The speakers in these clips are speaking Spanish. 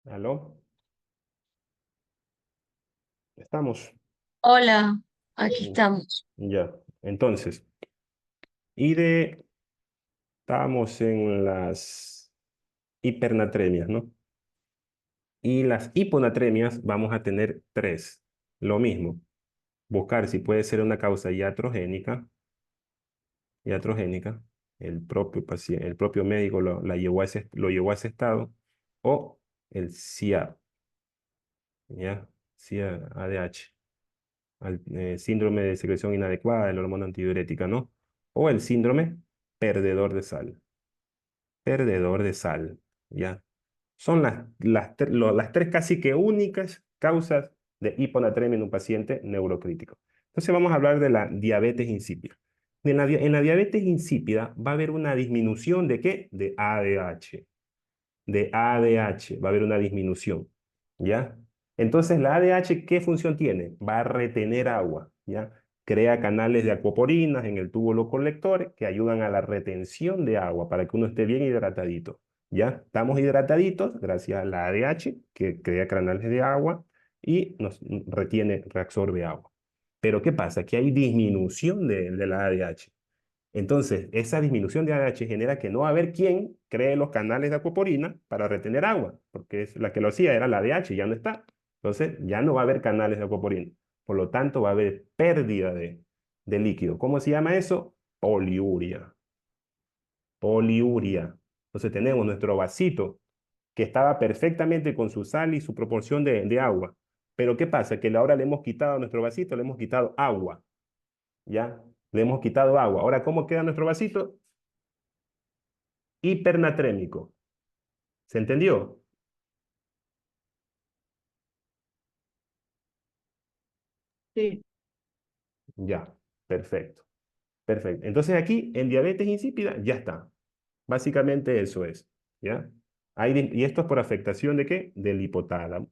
¿Aló? ¿Estamos? Hola, aquí Mm, estamos. Ya. Entonces, y de, estábamos en las hipernatremias, ¿no? Y las hiponatremias vamos a tener tres. Lo mismo, buscar si puede ser una causa iatrogénica, el propio paciente, el propio médico lo llevó a ese estado, o el SIA, ¿ya? SIA, ADH. Síndrome de secreción inadecuada de la hormona antidiurética, ¿no? O el síndrome perdedor de sal. Perdedor de sal, ¿ya? Son las tres casi que únicas causas de hiponatremia en un paciente neurocrítico. Entonces vamos a hablar de la diabetes insípida. En la diabetes insípida va a haber una disminución de ¿qué? De ADH. De ADH va a haber una disminución, ¿ya? Entonces, la ADH, ¿qué función tiene? Va a retener agua, ¿ya? Crea canales de acuoporinas en el túbulo colector que ayudan a la retención de agua para que uno esté bien hidratadito, ¿ya? Estamos hidrataditos gracias a la ADH que crea canales de agua y nos retiene, reabsorbe agua. Pero ¿qué pasa? Que hay disminución de la ADH. Entonces, esa disminución de ADH genera que no va a haber quien cree los canales de acuoporina para retener agua, porque la que lo hacía era la ADH, ya no está. Entonces, ya no va a haber canales de acuoporina. Por lo tanto, va a haber pérdida de líquido. ¿Cómo se llama eso? Poliuria. Poliuria. Entonces, tenemos nuestro vasito que estaba perfectamente con su sal y su proporción de agua. Pero ¿qué pasa? Que ahora le hemos quitado a nuestro vasito, le hemos quitado agua. ¿Ya? Le hemos quitado agua. Ahora, ¿cómo queda nuestro vasito? Hipernatrémico. ¿Se entendió? Sí. Ya, perfecto. Perfecto. Entonces aquí, en diabetes insípida, ya está. Básicamente eso es, ¿ya? Y esto es por afectación de qué? Del hipotálamo.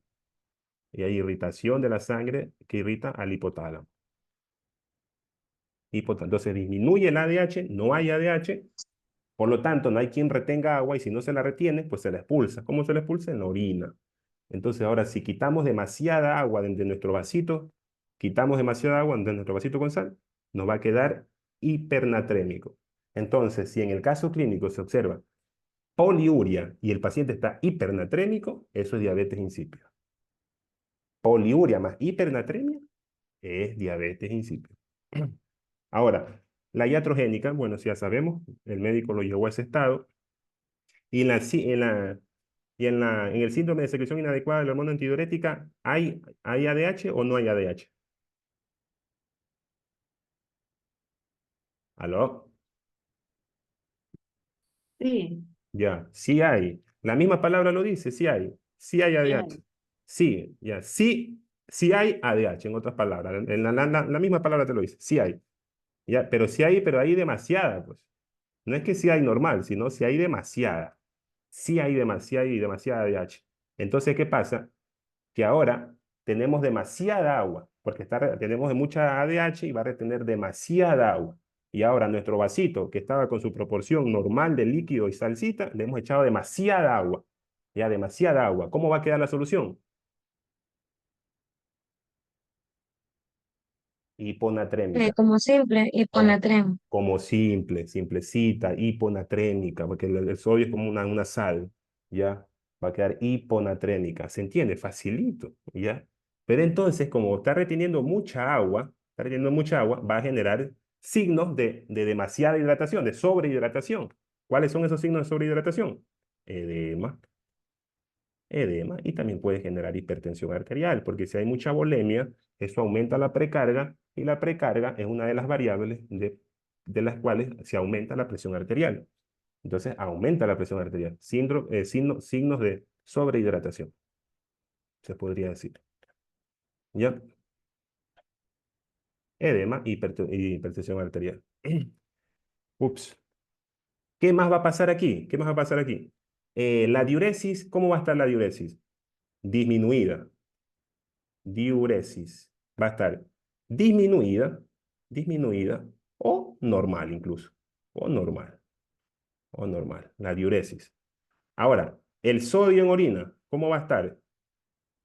Y hay irritación de la sangre que irrita al hipotálamo. Entonces disminuye el ADH, no hay ADH, por lo tanto no hay quien retenga agua y si no se la retiene, pues se la expulsa. ¿Cómo se la expulsa? En la orina. Entonces ahora si quitamos demasiada agua de nuestro vasito, quitamos demasiada agua de nuestro vasito con sal, nos va a quedar hipernatrémico. Entonces, si en el caso clínico se observa poliuria y el paciente está hipernatrémico, eso es diabetes insípida. Poliuria más hipernatremia es diabetes insípida. Ahora, la iatrogénica, bueno, si ya sabemos, el médico lo llevó a ese estado, y en el síndrome de secreción inadecuada de la hormona antidiurética, ¿hay ADH o no hay ADH? ¿Aló? Sí, Ya, sí hay. La misma palabra lo dice, sí hay. Sí hay sí ADH. hay. Sí, ya, sí, sí hay ADH, en otras palabras. La misma palabra te lo dice, sí hay. Ya, pero sí hay, pero hay demasiada, pues. No es que sí hay normal, sino sí hay demasiada. Sí hay demasiada y demasiada ADH. Entonces, ¿qué pasa? Que ahora tenemos demasiada agua, porque tenemos mucha ADH y va a retener demasiada agua. Y ahora nuestro vasito, que estaba con su proporción normal de líquido y salsita, le hemos echado demasiada agua. Ya, demasiada agua. ¿Cómo va a quedar la solución? Hiponatrémica. Como simple, Como, hiponatremia. como simple, simplecita, hiponatrémica, porque el sodio es como una sal, ¿ya? Va a quedar hiponatrémica, ¿se entiende? Facilito, ¿ya? Pero entonces, como está reteniendo mucha agua, va a generar signos de demasiada hidratación, de sobrehidratación. ¿Cuáles son esos signos de sobrehidratación? Edema, edema y también puede generar hipertensión arterial, porque si hay mucha volemia, eso aumenta la precarga y la precarga es una de las variables de las cuales se aumenta la presión arterial. Entonces, aumenta la presión arterial. Signos de sobrehidratación, se podría decir. ¿Ya? Edema y hipertensión arterial. Ups. ¿Qué más va a pasar aquí? ¿Qué más va a pasar aquí? La diuresis, ¿cómo va a estar la diuresis? Disminuida. Diuresis va a estar disminuida, disminuida o normal incluso, o normal, o normal, la diuresis. Ahora, el sodio en orina. ¿Cómo va a estar?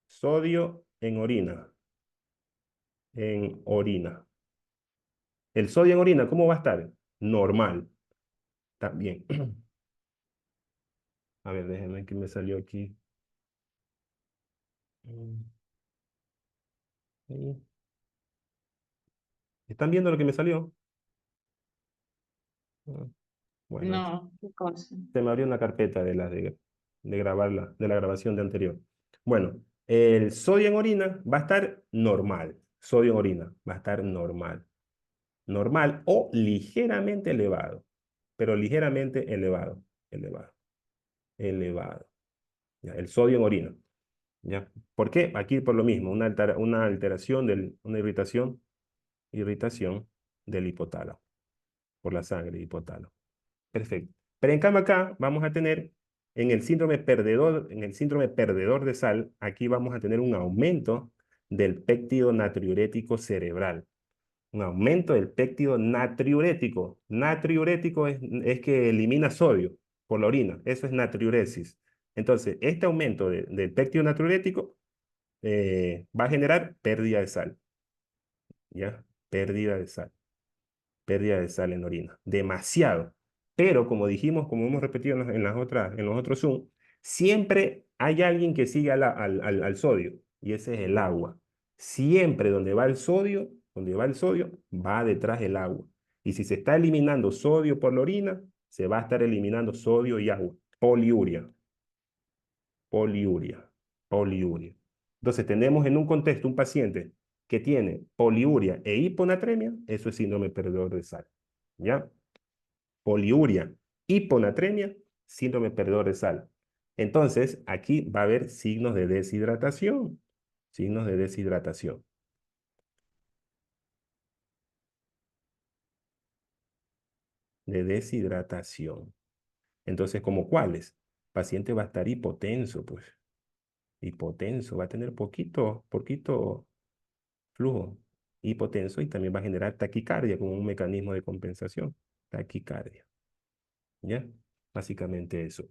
Sodio en orina. En orina. El sodio en orina, ¿cómo va a estar? Normal. También. A ver, déjenme que me salió aquí. Ahí. ¿Están viendo lo que me salió? Ah, bueno, No, qué cosa. se me abrió una carpeta de grabarla, de la grabación de anterior. Bueno, el sodio en orina va a estar normal. Sodio en orina va a estar normal. Normal o ligeramente elevado. Pero ligeramente elevado. Elevado. Elevado. Ya, el sodio en orina. ¿Ya? ¿Por qué? Aquí por lo mismo, una alteración, una irritación del hipotálamo, por la sangre hipotálamo. Perfecto. Pero en cambio acá vamos a tener, en el síndrome perdedor de sal, aquí vamos a tener un aumento del péptido natriurético cerebral. Un aumento del péptido natriurético. Natriurético es que elimina sodio por la orina. Eso es natriuresis. Entonces, este aumento del péptido natriurético va a generar pérdida de sal. ¿Ya? Pérdida de sal. Pérdida de sal en la orina. Demasiado. Pero como dijimos, como hemos repetido en los otros Zoom, siempre hay alguien que sigue al sodio, y ese es el agua. Siempre donde va el sodio, va detrás el agua. Y si se está eliminando sodio por la orina, se va a estar eliminando sodio y agua. Poliuria, poliuria, poliuria. Entonces tenemos en un contexto un paciente que tiene poliuria e hiponatremia, eso es síndrome perdedor de sal. ¿Ya? Poliuria, hiponatremia, síndrome perdedor de sal. Entonces, aquí va a haber signos de deshidratación. Signos de deshidratación. De deshidratación. Entonces, ¿como cuáles? Paciente va a estar hipotenso, pues. Hipotenso, va a tener poquito flujo. Hipotenso y también va a generar taquicardia como un mecanismo de compensación. Taquicardia. ¿Ya? Básicamente eso.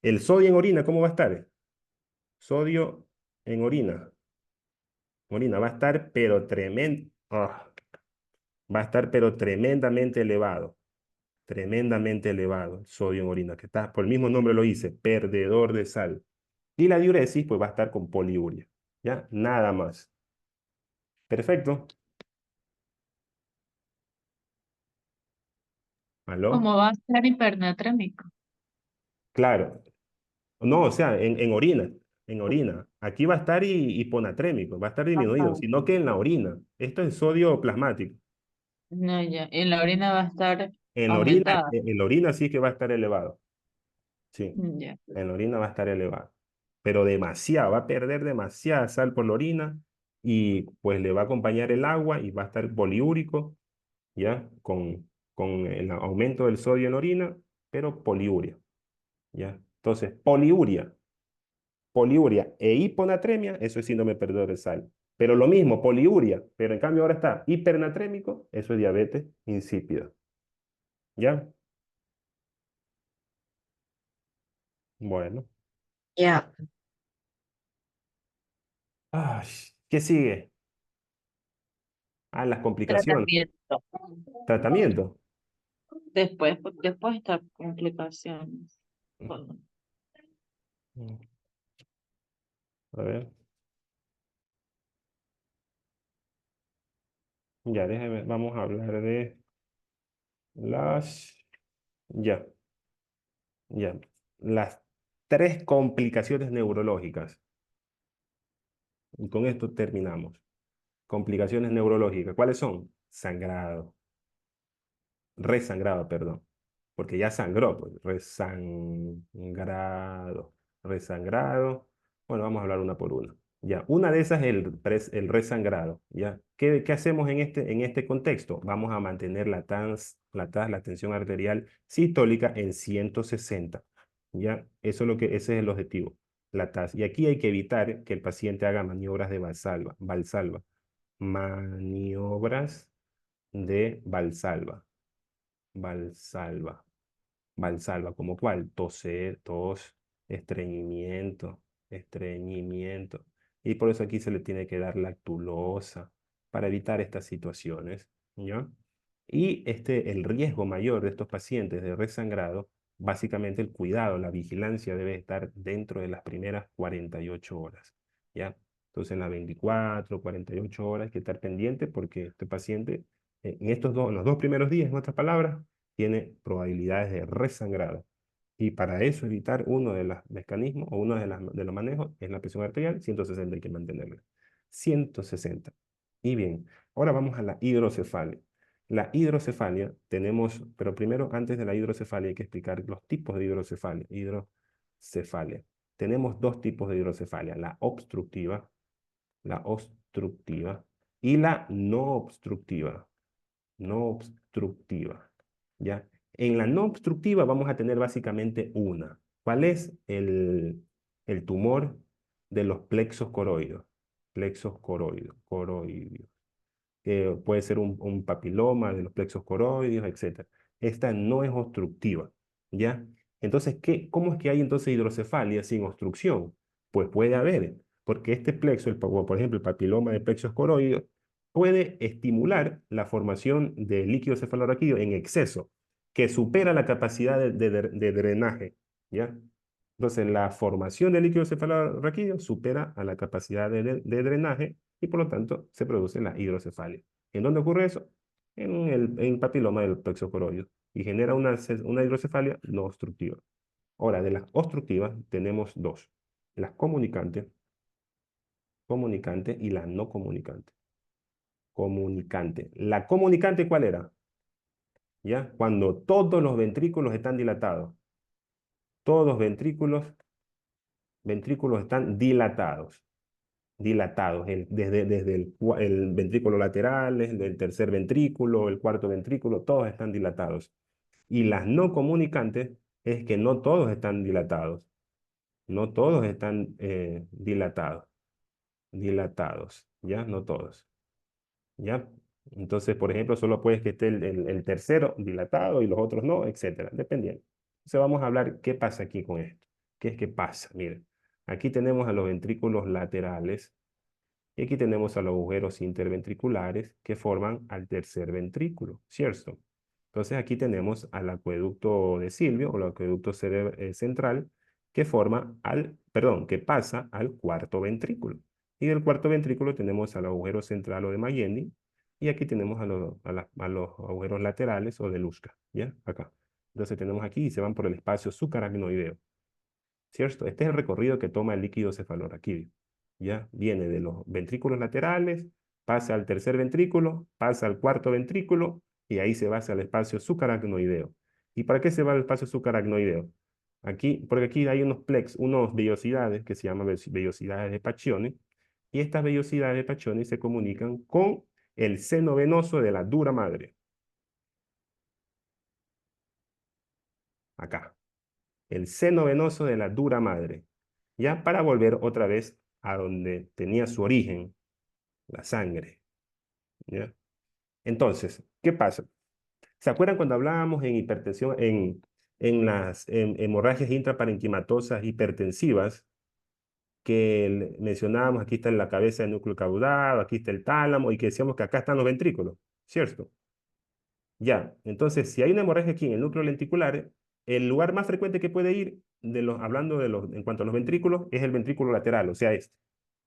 El sodio en orina, ¿cómo va a estar? Sodio en orina. Orina va a estar, pero va a estar, pero tremendamente elevado el sodio en orina, que está, por el mismo nombre lo dice, perdedor de sal. Y la diuresis, pues va a estar con poliuria, ¿ya? Nada más. Perfecto. ¿Aló? ¿Cómo va a ser hipernatrémico? Claro. No, o sea, en orina, en orina. Aquí va a estar hiponatrémico, va a estar disminuido, Ajá. sino que en la orina. Esto es sodio plasmático. No, ya. En la orina va a estar En aumentada. en la orina sí que va a estar elevado. Sí. Ya. En la orina va a estar elevado, pero demasiado, va a perder demasiada sal por la orina y pues le va a acompañar el agua y va a estar poliúrico, ¿ya? Con el aumento del sodio en la orina, pero poliuria, ¿ya? Entonces, poliuria e hiponatremia, eso es síndrome perdedor de sal. Pero lo mismo, poliuria, pero en cambio ahora está hipernatrémico, eso es diabetes insípida, ¿ya? Bueno. Ya. Ay, ¿qué sigue? Ah, las complicaciones. Tratamiento. Tratamiento. Después estas complicaciones. Bueno, A ver, ya déjeme, vamos a hablar de las, ya, ya, las tres complicaciones neurológicas. Y con esto terminamos. Complicaciones neurológicas. ¿Cuáles son? Sangrado, resangrado, perdón, porque ya sangró, pues, resangrado, resangrado. Bueno, vamos a hablar una por una. Ya, una de esas es el resangrado. ¿Ya? ¿Qué hacemos en este contexto? Vamos a mantener la tensión arterial sistólica en 160. ¿Ya? Eso es ese es el objetivo, la TAS. Y aquí hay que evitar que el paciente haga maniobras de Valsalva, Valsalva. Maniobras de Valsalva. Valsalva. Valsalva, ¿como cuál? Toser, tos, estreñimiento. estreñimiento. Y por eso aquí se le tiene que dar lactulosa para evitar estas situaciones, ¿ya? Y el riesgo mayor de estos pacientes de resangrado, básicamente el cuidado, la vigilancia debe estar dentro de las primeras 48 horas, ¿ya? Entonces en las 24, 48 horas hay que estar pendiente porque este paciente en en los dos primeros días, en otras palabras, tiene probabilidades de resangrado. Y para eso evitar uno de los mecanismos o uno de los manejos es la presión arterial, 160 hay que mantenerla. 160. Y bien, ahora vamos a la hidrocefalia. La hidrocefalia tenemos, pero primero antes de la hidrocefalia hay que explicar los tipos de hidrocefalia. Hidrocefalia. Tenemos dos tipos de hidrocefalia, la obstructiva y la no obstructiva. No obstructiva. ¿Ya? En la no obstructiva vamos a tener básicamente una. ¿Cuál es el tumor de los plexos coroides? Plexos coroides. Puede ser un papiloma de los plexos coroides, etc. Esta no es obstructiva, ¿ya? Entonces, ¿cómo es que hay entonces hidrocefalia sin obstrucción? Pues puede haber, porque este plexo, por ejemplo, el papiloma de plexos coroides, puede estimular la formación de líquido cefalorraquídeo en exceso, que supera la capacidad de drenaje, ¿ya? Entonces, la formación de líquido cefalorraquídeo supera a la capacidad de drenaje y por lo tanto se produce la hidrocefalia. ¿En dónde ocurre eso? En el papiloma del plexo coroideo y genera una hidrocefalia no obstructiva. Ahora, de las obstructivas tenemos dos, las comunicante y la no comunicante. Comunicante. ¿La comunicante cuál era? ¿Ya? Cuando todos los ventrículos están dilatados. Todos los ventrículos están dilatados, desde el ventrículo lateral, el tercer ventrículo, el cuarto ventrículo, todos están dilatados. Y las no comunicantes es que no todos están dilatados, no todos están dilatados, ¿ya? No todos, ¿ya? Entonces, por ejemplo, solo puedes que esté el tercero dilatado y los otros no, etcétera, dependiendo. Entonces vamos a hablar qué pasa aquí con esto. ¿Qué es que pasa? Miren, aquí tenemos a los ventrículos laterales. Y aquí tenemos a los agujeros interventriculares que forman al tercer ventrículo, ¿cierto? Entonces aquí tenemos al acueducto de Silvio o el acueducto central que que pasa al cuarto ventrículo. Y del cuarto ventrículo tenemos al agujero central o de Magendie y aquí tenemos a los agujeros laterales o de Luschka, ¿ya? Acá. Entonces tenemos aquí y se van por el espacio sucaracnoideo. ¿Cierto? Este es el recorrido que toma el líquido cefalorraquídeo. ¿Ya? Viene de los ventrículos laterales, pasa al tercer ventrículo, pasa al cuarto ventrículo y ahí se va hacia el espacio sucaracnoideo. ¿Y para qué se va al espacio sucaracnoideo? Aquí, porque aquí hay unos vellosidades que se llaman vellosidades de Pacchioni y estas vellosidades de Pacchioni se comunican con el seno venoso de la dura madre. Acá. El seno venoso de la dura madre, ya para volver otra vez a donde tenía su origen, la sangre, ¿ya? Entonces, ¿qué pasa? ¿Se acuerdan cuando hablábamos en hipertensión, en las hemorragias intraparenquimatosas hipertensivas, que mencionábamos, aquí está la cabeza del núcleo caudado, aquí está el tálamo, y que decíamos que acá están los ventrículos, ¿cierto? Ya, entonces, si hay una hemorragia aquí en el núcleo lenticular, el lugar más frecuente que puede ir, hablando en cuanto a los ventrículos, es el ventrículo lateral, o sea, este.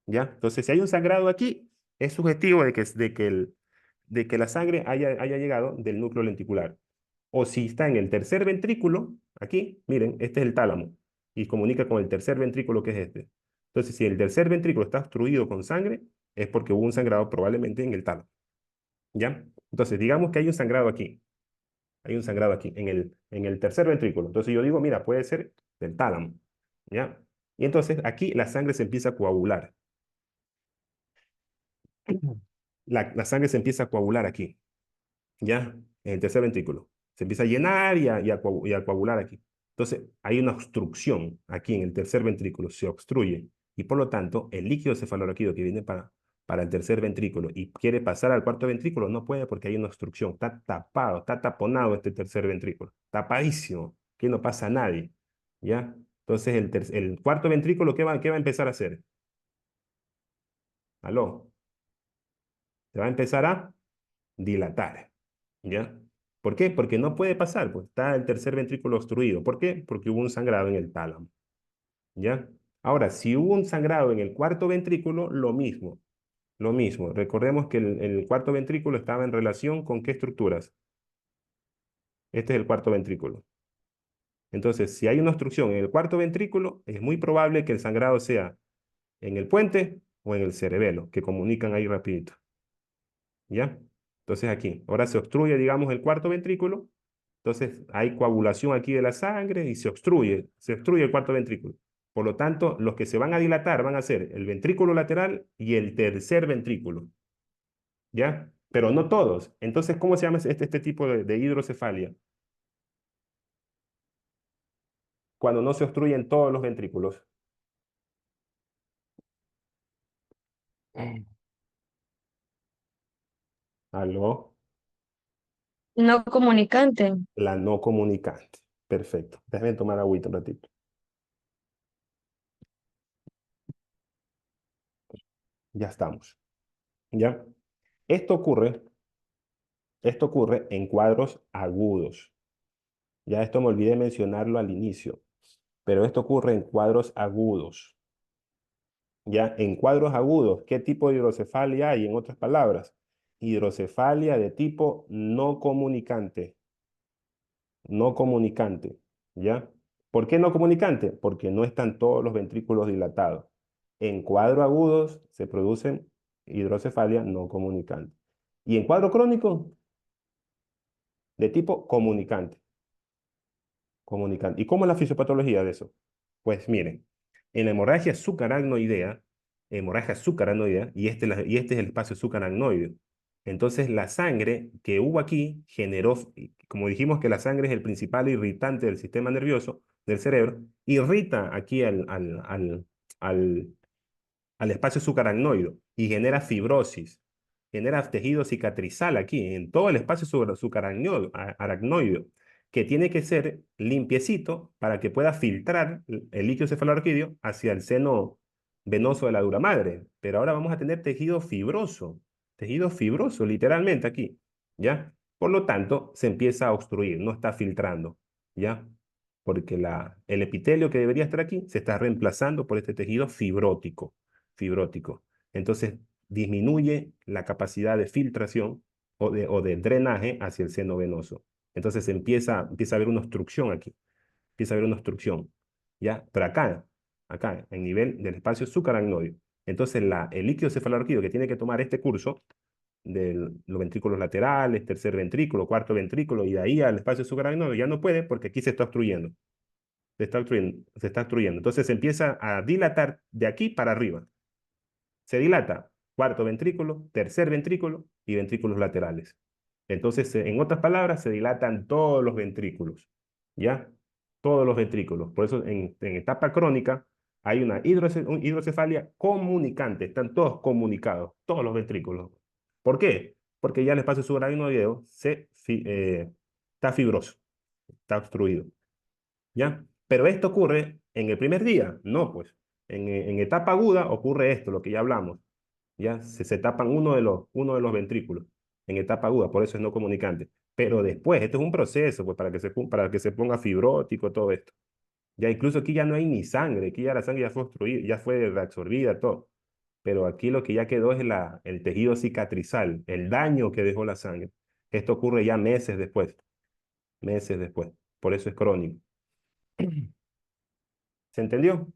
¿Ya? Entonces, si hay un sangrado aquí, es sugestivo de que la sangre haya llegado del núcleo lenticular. O si está en el tercer ventrículo, aquí, miren, este es el tálamo, y comunica con el tercer ventrículo que es este. Entonces, si el tercer ventrículo está obstruido con sangre, es porque hubo un sangrado probablemente en el tálamo. ¿Ya? Entonces, digamos que hay un sangrado aquí. Hay un sangrado aquí, en el tercer ventrículo. Entonces yo digo, mira, puede ser del tálamo. ¿Ya? Y entonces aquí la sangre se empieza a coagular. La sangre se empieza a coagular aquí. ¿Ya? En el tercer ventrículo. Se empieza a llenar y a coagular aquí. Entonces hay una obstrucción aquí en el tercer ventrículo. Se obstruye. Y por lo tanto, el líquido cefalorraquídeo que viene para el tercer ventrículo y quiere pasar al cuarto ventrículo, no puede porque hay una obstrucción. Está tapado, está taponado este tercer ventrículo. Tapadísimo. Que no pasa a nadie. ¿Ya? Entonces el cuarto ventrículo, ¿qué va a empezar a hacer? ¿Aló? Se va a empezar a dilatar, ¿ya? ¿Por qué? Porque no puede pasar, pues está el tercer ventrículo obstruido. ¿Por qué? Porque hubo un sangrado en el tálamo, ¿ya? Ahora, si hubo un sangrado en el cuarto ventrículo, lo mismo, lo mismo. Recordemos que el cuarto ventrículo estaba en relación con ¿qué estructuras? Este es el cuarto ventrículo. Entonces, si hay una obstrucción en el cuarto ventrículo, es muy probable que el sangrado sea en el puente o en el cerebelo, que comunican ahí rapidito, ¿ya? Entonces aquí, ahora se obstruye, digamos, el cuarto ventrículo, entonces hay coagulación aquí de la sangre y se obstruye el cuarto ventrículo. Por lo tanto, los que se van a dilatar van a ser el ventrículo lateral y el tercer ventrículo, ¿ya? Pero no todos. Entonces, ¿cómo se llama este tipo de hidrocefalia? Cuando no se obstruyen todos los ventrículos. ¿Aló? No comunicante. La no comunicante. Perfecto. Déjame tomar agüita un ratito. Ya estamos. ¿Ya? Esto ocurre, esto ocurre en cuadros agudos. Ya esto me olvidé mencionarlo al inicio, pero esto ocurre en cuadros agudos. Ya en cuadros agudos, ¿qué tipo de hidrocefalia hay? En otras palabras, hidrocefalia de tipo no comunicante. No comunicante. ¿Ya? ¿Por qué no comunicante? Porque no están todos los ventrículos dilatados. En cuadros agudos se producen hidrocefalia no comunicante. Y en cuadro crónico, de tipo comunicante. Comunicante. ¿Y cómo es la fisiopatología de eso? Pues miren, en la hemorragia subaracnoidea, y este es el espacio subaracnoideo. Entonces, la sangre que hubo aquí generó, como dijimos que la sangre es el principal irritante del sistema nervioso, del cerebro, irrita aquí al, al espacio subaracnoideo y genera fibrosis, genera tejido cicatrizal aquí, en todo el espacio subaracnoideo, que tiene que ser limpiecito para que pueda filtrar el líquido cefalorraquídeo hacia el seno venoso de la dura madre. Pero ahora vamos a tener tejido fibroso, literalmente aquí, ¿ya? Por lo tanto, se empieza a obstruir, no está filtrando, ¿ya? Porque el epitelio que debería estar aquí se está reemplazando por este tejido fibrótico. Entonces, disminuye la capacidad de filtración o de drenaje hacia el seno venoso. Entonces empieza a haber una obstrucción aquí, empieza a haber una obstrucción, ¿ya? Pero acá, en nivel del espacio subaracnoideo. Entonces, el líquido cefalorraquídeo que tiene que tomar este curso de los ventrículos laterales, tercer ventrículo, cuarto ventrículo, y de ahí al espacio subaracnoideo ya no puede porque aquí se está obstruyendo. Se está obstruyendo. Entonces se empieza a dilatar de aquí para arriba. Se dilata cuarto ventrículo, tercer ventrículo y ventrículos laterales. Entonces, en otras palabras, se dilatan todos los ventrículos, ¿ya? Todos los ventrículos. Por eso, en etapa crónica, hay una hidrocefalia comunicante. Están todos comunicados, todos los ventrículos. ¿Por qué? Porque ya el espacio subaracnoideo está fibroso, está obstruido. ¿Ya? Pero esto ocurre en el primer día, no, pues. En etapa aguda ocurre esto, lo que ya hablamos. ¿Ya? Se tapan uno de los ventrículos en etapa aguda, por eso es no comunicante. Pero después, esto es un proceso, pues, para que se ponga fibrótico todo esto. Ya incluso aquí ya no hay ni sangre, aquí ya la sangre ya fue obstruida, ya fue reabsorbida, todo. Pero aquí lo que ya quedó es el tejido cicatrizal, el daño que dejó la sangre. Esto ocurre ya meses después, meses después. Por eso es crónico. ¿Se entendió?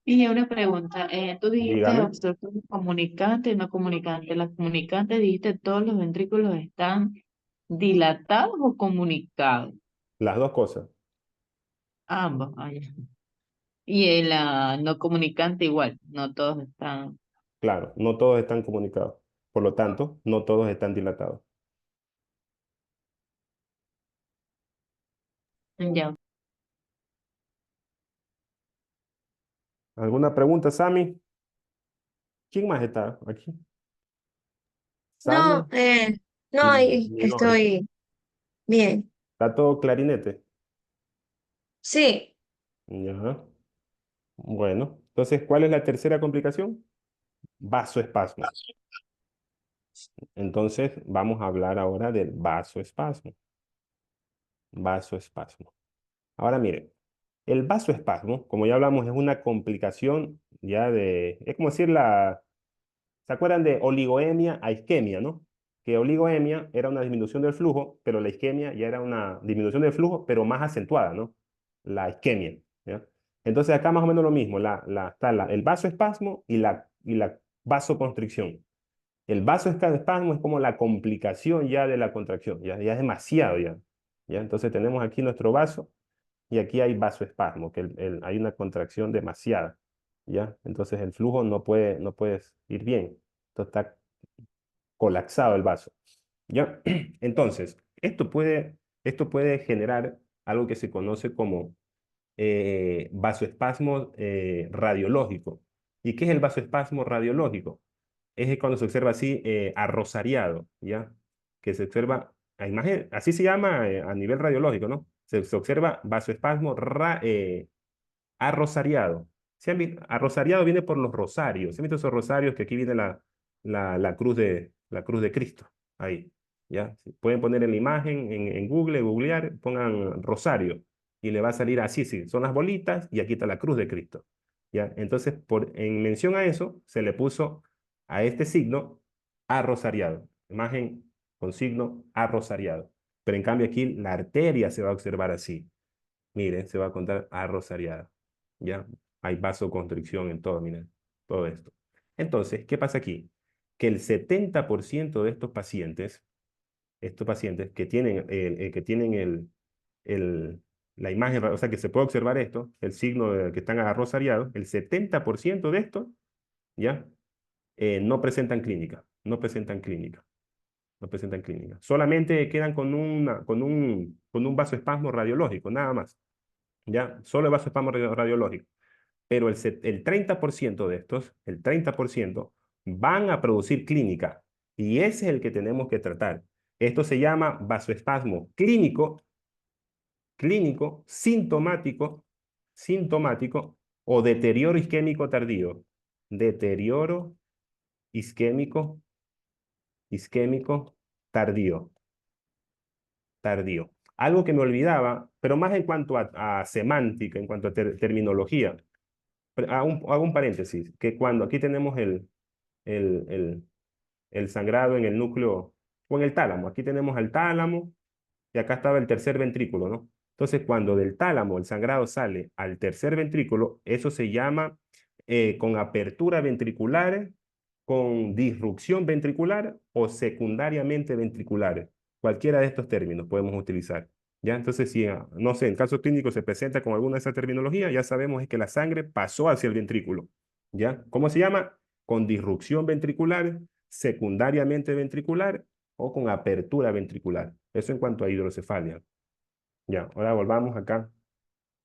Y una pregunta, tú dijiste Dígame. obstrucción comunicante y no comunicante. Las comunicantes dijiste todos los ventrículos están dilatados o comunicados. Las dos cosas, Ambos, ya. Y el no comunicante igual, no todos están. claro, no todos están comunicados. Por lo tanto, no todos están dilatados. Ya. ¿Alguna pregunta, Sammy? ¿Quién más está aquí? No, Sandra, No, ahí No, estoy bien. está todo clarinete. Sí, Ya. Bueno, entonces, ¿cuál es la tercera complicación? Vasoespasmo. Entonces, vamos a hablar ahora del vasoespasmo. Vasoespasmo. Ahora miren, el vasoespasmo, como ya hablamos, es una complicación ya es como decir ¿se acuerdan de oligoemia a isquemia, no? Que oligoemia era una disminución del flujo, pero la isquemia ya era una disminución del flujo, pero más acentuada, ¿no? La isquemia, ¿ya? Entonces acá más o menos lo mismo, está el vasoespasmo y la vasoconstricción. El vasoespasmo es como la complicación ya de la contracción, ya es demasiado ya, ¿ya? Entonces tenemos aquí nuestro vaso y aquí hay vasoespasmo, que hay una contracción demasiada, ¿ya? Entonces el flujo no puede ir bien, entonces está colapsado el vaso, ¿ya? Entonces, esto puede generar algo que se conoce como vasoespasmo radiológico. ¿Y qué es el vasoespasmo radiológico? Es cuando se observa así arrosariado, ¿ya? Que se observa, a imagen, así se llama a nivel radiológico, ¿no? Se observa vasoespasmo arrosariado. Arrosariado viene por los rosarios. ¿Se han visto esos rosarios que aquí viene la cruz de Cristo? Ahí, ¿ya? Pueden poner en la imagen, en Google, googlear, pongan rosario y le va a salir así, sí, son las bolitas y aquí está la cruz de Cristo, ¿ya? Entonces, en mención a eso, se le puso a este signo arrosariado, imagen con signo arrosariado. Pero en cambio aquí la arteria se va a observar así. Miren, se va a contar arrosariada. ¿Ya? Hay vasoconstricción en todo, miren, todo esto. Entonces, ¿qué pasa aquí? Que el 70% de estos pacientes que tienen la imagen, o sea, que se puede observar esto, el signo de que están arrosariados, el 70% de estos, ¿ya? No presentan clínica, no presentan clínica, no presentan clínica. Solamente quedan con un vasoespasmo radiológico, nada más. ¿Ya? Solo el vasoespasmo radiológico. Pero el 30% de estos, el 30%, van a producir clínica. Y ese es el que tenemos que tratar. Esto se llama vasoespasmo clínico, sintomático o deterioro isquémico tardío. Deterioro isquémico, isquémico tardío. Algo que me olvidaba, pero más en cuanto a semántica, en cuanto a terminología. Hago un paréntesis, que cuando aquí tenemos el, el, el sangrado en el núcleo o en el tálamo, aquí tenemos el tálamo y acá estaba el tercer ventrículo, ¿no? Entonces, cuando del tálamo el sangrado sale al tercer ventrículo, eso se llama con apertura ventricular, con disrupción ventricular o secundariamente ventricular. Cualquiera de estos términos podemos utilizar. ¿Ya? Entonces, si, no sé, en caso clínico se presenta con alguna de esas terminologías, ya sabemos es que la sangre pasó hacia el ventrículo. ¿Ya? ¿Cómo se llama? Con disrupción ventricular, secundariamente ventricular o con apertura ventricular. Eso en cuanto a hidrocefalia. Ya, ahora volvamos acá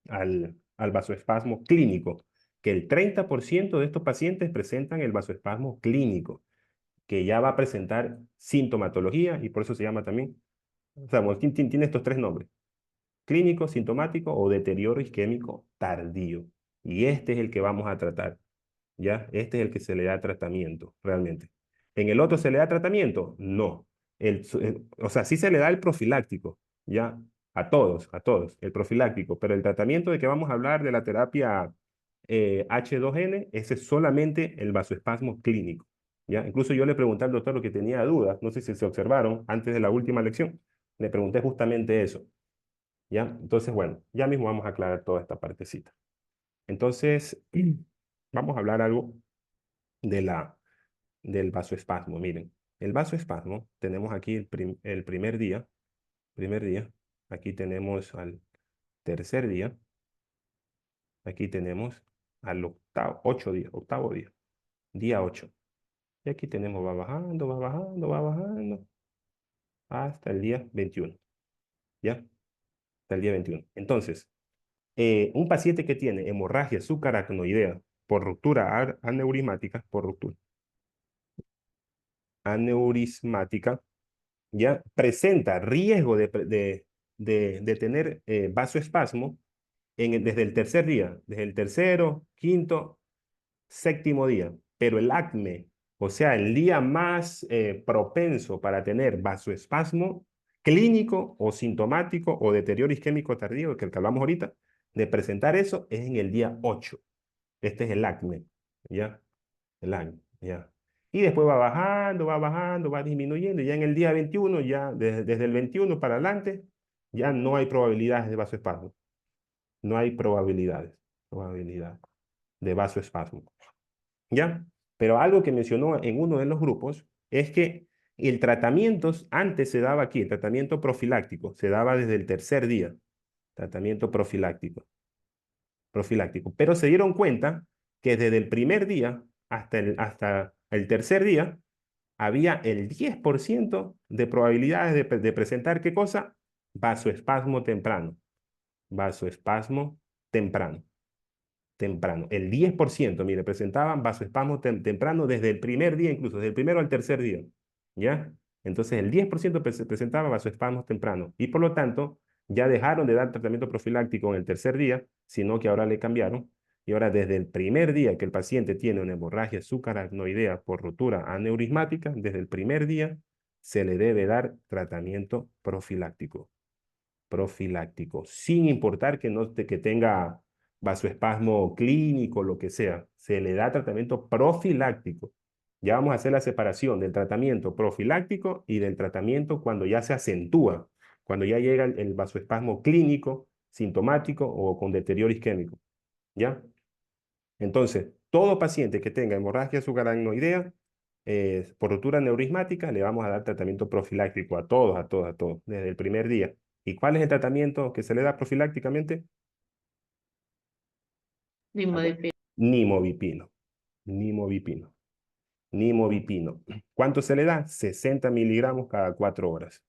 al vasoespasmo clínico, que el 30% de estos pacientes presentan el vasoespasmo clínico, que ya va a presentar sintomatología y por eso se llama también, o sea, tiene estos tres nombres: clínico, sintomático o deterioro isquémico tardío. Y este es el que vamos a tratar, ¿ya? Este es el que se le da tratamiento, realmente. ¿En el otro se le da tratamiento? No. O sea, sí se le da el profiláctico, ¿ya? A todos, el profiláctico, pero el tratamiento de que vamos a hablar de la terapia H2N, ese es solamente el vasoespasmo clínico, ¿ya? Incluso yo le pregunté al doctor lo que tenía dudas, no sé si se observaron antes de la última lección, le pregunté justamente eso, ¿ya? Entonces, bueno, ya mismo vamos a aclarar toda esta partecita. Entonces, vamos a hablar algo de del vasoespasmo. Miren, el vasoespasmo, tenemos aquí el primer día, aquí tenemos al tercer día, aquí tenemos al octavo día, día 8. Y aquí tenemos, va bajando, va bajando, va bajando, hasta el día 21, ¿ya? Hasta el día 21. Entonces, un paciente que tiene hemorragia subaracnoidea por ruptura aneurismática, aneurismática, ya presenta riesgo de tener vasoespasmo desde el tercer día, desde el tercero, quinto, séptimo día. Pero el acné, o sea, el día más propenso para tener vasoespasmo clínico o sintomático o deterioro isquémico tardío, que el que hablamos ahorita, de presentar eso es en el día 8. Este es el acné, ¿ya? El acné, ¿ya? Y después va bajando, va disminuyendo. Y ya en el día 21, ya desde el 21 para adelante, ya no hay probabilidades de vasoespasmo. No hay probabilidades de vasoespasmo. ¿Ya? Pero algo que mencionó en uno de los grupos es que el tratamiento antes se daba aquí, el tratamiento profiláctico, se daba desde el tercer día, tratamiento profiláctico. Pero se dieron cuenta que desde el primer día hasta el tercer día había el 10% de probabilidades de presentar, ¿qué cosa? Vasoespasmo temprano. Vasoespasmo temprano. Temprano. El 10%, mire, presentaban vasoespasmo temprano desde el primer día, incluso desde el primero al tercer día. ¿Ya? Entonces, el 10% presentaba vasoespasmos temprano. Y por lo tanto, ya dejaron de dar tratamiento profiláctico en el tercer día, sino que ahora le cambiaron. Y ahora, desde el primer día que el paciente tiene una hemorragia subaracnoidea por rotura aneurismática, desde el primer día se le debe dar tratamiento profiláctico, sin importar que, no, que tenga vasoespasmo clínico, lo que sea. Se le da tratamiento profiláctico. Ya vamos a hacer la separación del tratamiento profiláctico y del tratamiento cuando ya se acentúa, cuando ya llega el vasoespasmo clínico, sintomático o con deterioro isquémico. ¿Ya? Entonces, todo paciente que tenga hemorragia subaracnoidea por rotura neurismática, le vamos a dar tratamiento profiláctico a todos, desde el primer día. ¿Y cuál es el tratamiento que se le da profilácticamente? Limodipina. Nimovipino, nimovipino, nimovipino. ¿Cuánto se le da? 60 miligramos cada 4 horas.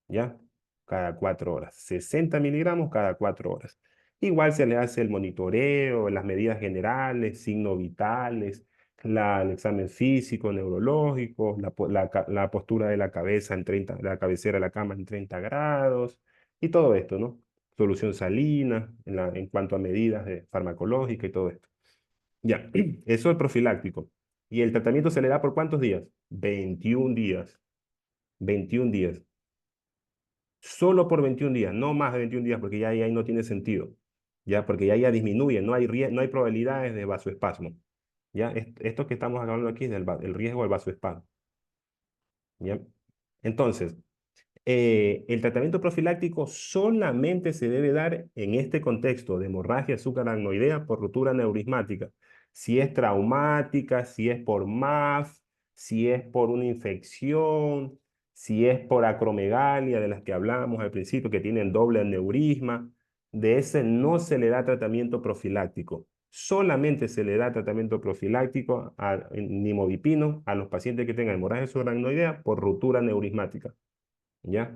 ¿Ya? Cada 4 horas. 60 miligramos cada 4 horas. Igual se le hace el monitoreo, las medidas generales, signos vitales, el examen físico, neurológico, la postura de la cabeza en 30, la cabecera de la cama en 30 grados y todo esto, ¿no? Solución salina en cuanto a medidas farmacológicas y todo esto. Ya, eso es profiláctico. ¿Y el tratamiento se le da por cuántos días? 21 días. 21 días. Solo por 21 días, no más de 21 días, porque ya ahí no tiene sentido, ya, porque ya disminuye, no hay probabilidades de vasoespasmo, ya, esto que estamos hablando aquí es el riesgo del vasoespasmo, ya. Entonces, el tratamiento profiláctico solamente se debe dar en este contexto de hemorragia subaracnoidea por rotura neurismática. Si es traumática, si es por MAF, si es por una infección, si es por acromegalia de las que hablamos al principio, que tienen doble aneurisma, de ese no se le da tratamiento profiláctico. Solamente se le da tratamiento profiláctico nimodipino a los pacientes que tengan hemorragia subaracnoidea por rotura neurismática. ¿Ya?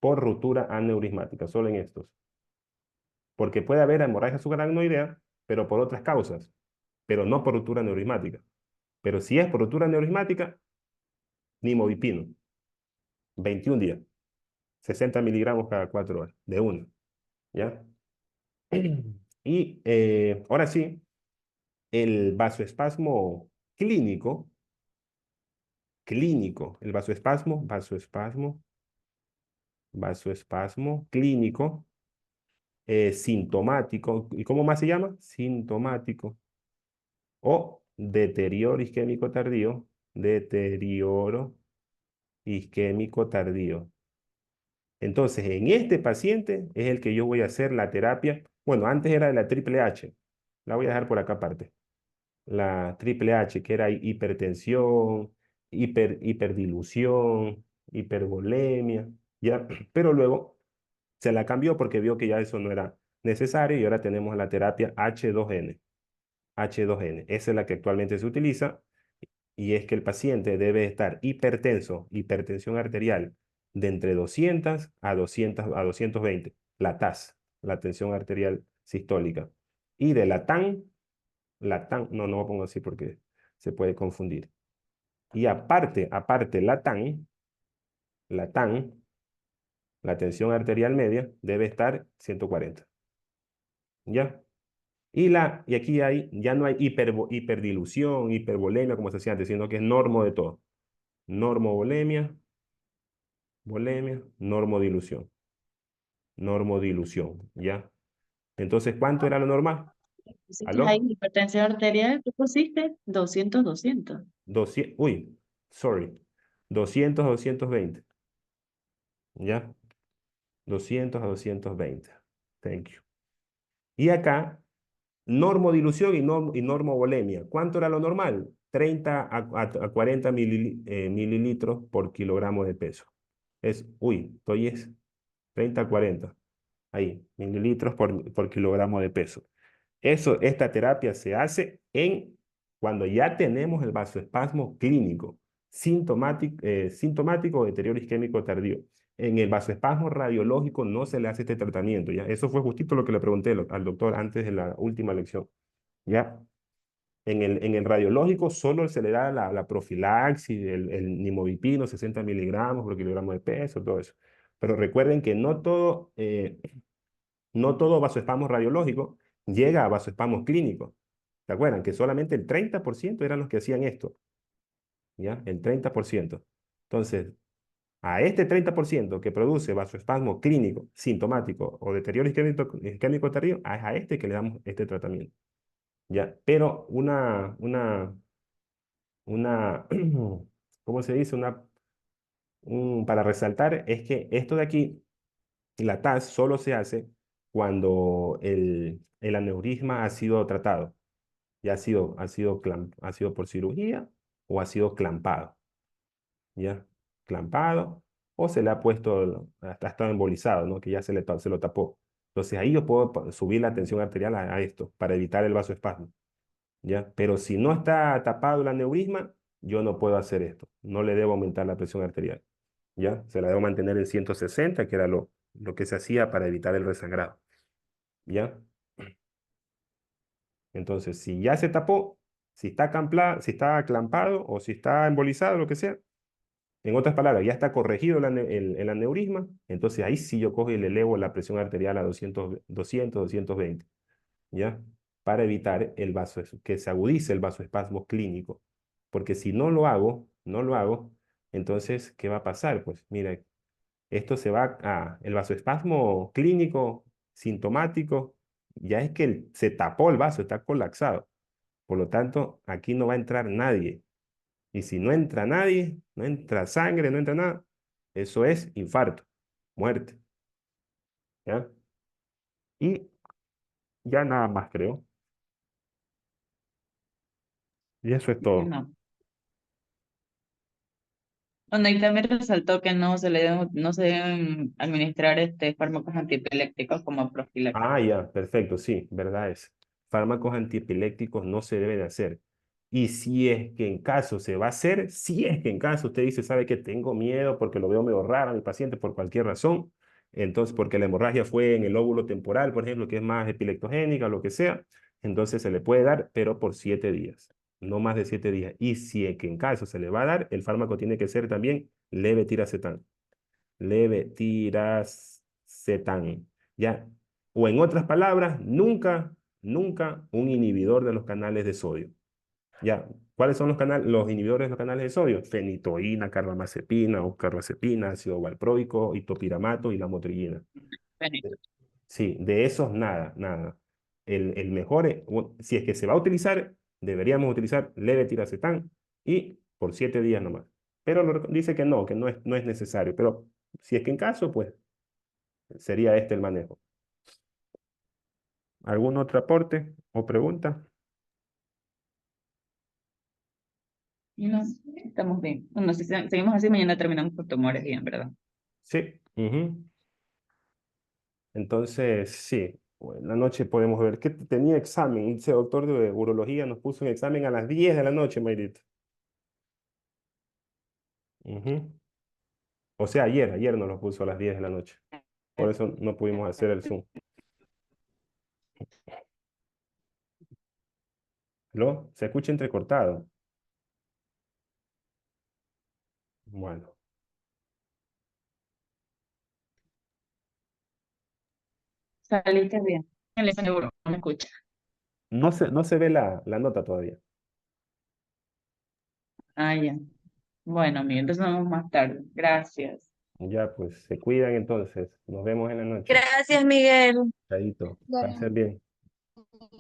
Por rotura aneurismática, solo en estos. Porque puede haber hemorragia subaracnoidea, pero por otras causas, pero no por rotura aneurismática. Pero si es por rotura aneurismática, nimodipino, 21 días, 60 miligramos cada 4 horas, de una, ¿ya? Y ahora sí, el vasoespasmo clínico, el vasoespasmo clínico, sintomático. ¿Y cómo más se llama? Sintomático. O deterioro isquémico tardío. Deterioro isquémico tardío. Entonces, en este paciente es el que yo voy a hacer la terapia. Bueno, antes era de la triple H. La voy a dejar por acá aparte. La triple H, que era hipertensión, hiperdilución, hipervolemia, ¿ya? Pero luego se la cambió porque vio que ya eso no era necesario y ahora tenemos la terapia H2N. H2N. Esa es la que actualmente se utiliza y es que el paciente debe estar hipertenso, hipertensión arterial, de entre 200 a 220, la TAS, la tensión arterial sistólica. Y de la TAN, no lo pongo así porque se puede confundir. Y aparte la TAN, la TAN, la tensión arterial media, debe estar 140. ¿Ya? Y aquí ya no hay hiperdilución, hipervolemia, como se hacía antes, sino que es normo de todo. Normovolemia, volemia, normodilución, ¿ya? Entonces, ¿cuánto era lo normal? Pusiste ahí ¿Aló? hipertensión arterial, ¿qué pusiste? 200, 200. 200, uy, sorry, 200 a 220, ¿ya? 200 a 220. Thank you. Y acá, normodilución y normovolemia. ¿Cuánto era lo normal? 30 a 40 mililitros por kilogramo de peso. Estoy es 30 a 40. Ahí, mililitros por kilogramo de peso. Esta terapia se hace cuando ya tenemos el vasoespasmo clínico, sintomático o deterioro isquémico tardío. En el vasoespasmo radiológico no se le hace este tratamiento, ¿ya? Eso fue justito lo que le pregunté al doctor antes de la última lección, ¿ya? En el radiológico solo se le da la profilaxis, el nimodipino, 60 miligramos por kilogramo de peso, todo eso. Pero recuerden que no todo vasoespasmo radiológico llega a vasoespasmos clínicos. ¿Se acuerdan? Que solamente el 30% eran los que hacían esto, ¿ya? El 30%. Entonces, a este 30% que produce vasoespasmo clínico, sintomático o deterioro isquémico tardío, es a este que le damos este tratamiento, ¿ya? Pero una, ¿cómo se dice? Para resaltar es que esto de aquí, la TAS solo se hace cuando el aneurisma ha sido tratado, ya ha sido por cirugía o ha sido clampado, ¿ya? Clampado o se le ha puesto, hasta ha estado embolizado, ¿no? Que ya se lo tapó. Entonces ahí yo puedo subir la tensión arterial a esto para evitar el vasoespasmo, ¿ya? Pero si no está tapado el aneurisma, yo no puedo hacer esto. No le debo aumentar la presión arterial, ¿ya? Se la debo mantener en 160, que era lo que se hacía para evitar el resangrado, ¿ya? Entonces, si ya se tapó, si está clampado o si está embolizado, lo que sea, en otras palabras, ya está corregido el aneurisma, entonces ahí sí yo cojo y le elevo la presión arterial a 220, ¿ya? Para evitar que se agudice el vasoespasmo clínico. Porque si no lo hago, entonces, ¿qué va a pasar? Pues mira, esto el vasoespasmo clínico, sintomático, ya es que se tapó el vaso, está colapsado. Por lo tanto, aquí no va a entrar nadie. Y si no entra nadie, no entra sangre, no entra nada, eso es infarto, muerte, ¿ya? Y ya nada más creo. Y eso es todo. No. Bueno, y también resaltó que no se deben administrar fármacos antiepilépticos como profilaxis. Ah, ya, perfecto, sí, verdad es. Fármacos antiepilépticos no se deben hacer. Y si es que en caso se va a hacer, si es que en caso usted dice, sabe que tengo miedo porque lo veo medio raro a mi paciente por cualquier razón, entonces porque la hemorragia fue en el lóbulo temporal, por ejemplo, que es más epileptogénica, lo que sea, entonces se le puede dar, pero por 7 días, no más de 7 días. Y si es que en caso se le va a dar, el fármaco tiene que ser también levetiracetam, ¿ya? O en otras palabras, nunca, nunca un inhibidor de los canales de sodio, ¿ya? ¿Cuáles son los inhibidores de los canales de sodio? Fenitoína, carbamazepina o carbazepina, ácido valproico, itopiramato y la motrillina. Benito. Sí, de esos nada, nada. El mejor, si es que se va a utilizar, deberíamos utilizar levetiracetam y por 7 días nomás. Pero dice que no es necesario. Pero si es que en caso, pues sería este el manejo. ¿Algún otro aporte o pregunta? No, estamos bien. Bueno, si seguimos así, mañana terminamos por tumores bien, ¿verdad? Sí. Ujú. Entonces, sí. Bueno, en la noche podemos ver que tenía examen. Ese doctor de urología nos puso un examen a las 10 de la noche, Mayrita. Ujú. O sea, ayer nos lo puso a las 10 de la noche. Por eso no pudimos hacer el Zoom. ¿Lo? Se escucha entrecortado. Bueno. Saliste bien. El seguro, no me escucha. No se ve la nota todavía. Ah, ya. Bueno, amigo, entonces nos vemos más tarde. Gracias. Ya, pues se cuidan entonces. Nos vemos en la noche. Gracias, Miguel. Chaito. Dale. Pasen bien.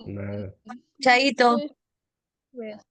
Nada. Chaito. Voy a-